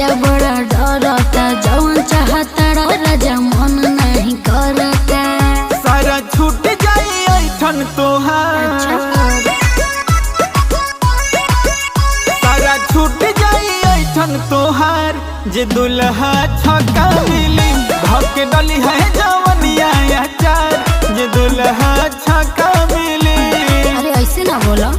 जिया बड़ा डरता जवन चाहता राजा मन नहीं करता। सारा छूट जाई ऐठन तोहार, सारा छूट जाई ऐठन तोहार। जे दुल्हा छक्का मिली धके डली है जवनिया चार। जे दुल्हा छक्का मिली। अरे ऐसे ना बोलो।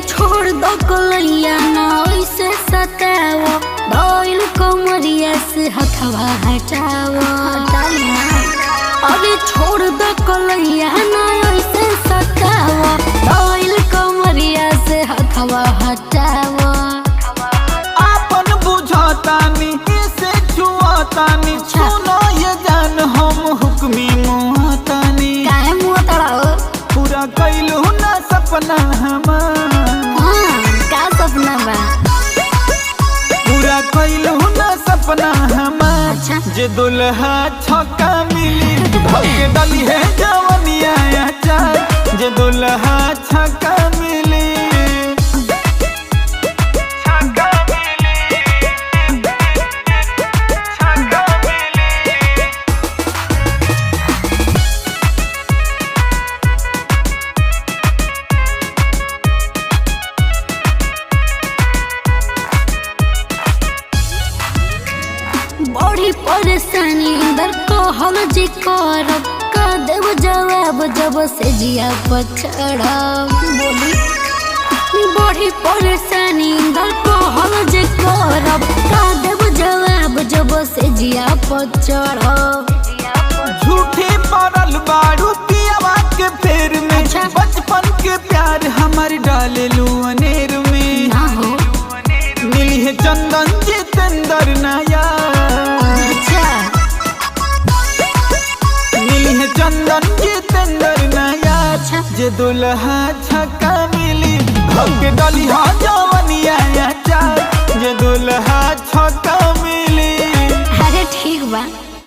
छोड़ दो कोलैया ना ऐसे सताओ, दोइल कमरिया से हथवा हटाओ। अरे छोड़ दो कोलैया ना ऐसे सताओ, दोइल कमरिया से हथवा हटाओ। आपन बुझातानी इसे छुआतानी, सुनो ये जान हम हुक्मी मुआतानी। काहे मुँह तड़ाओ? पूरा कैलू ना सपना हमार। का सपना बा? पूरा कैलू ना सपना हमार। अच्छा। जे दुल्हा छक्का मिली धके डली है जवनिया चार। जे दुल्हा छक्का मिली। बड़ी परेशानी अंदर को हल जी करब, का देव जवाब जब से जिया पछड़ब। बोली बड़ी परेशानी अंदर को हल जी करब, का देव जवाब जब से जिया पछड़ब। झूठे पड़ल बारू पियावा के फेर में। अच्छा। बचपन के प्यार हमार डाले लू अनेर में। ना हो मिली है चंदन जितेंद्र नाया। चंदन जितेंद्र नाया। जे दुल्हा छक्का मिली धके डली हा।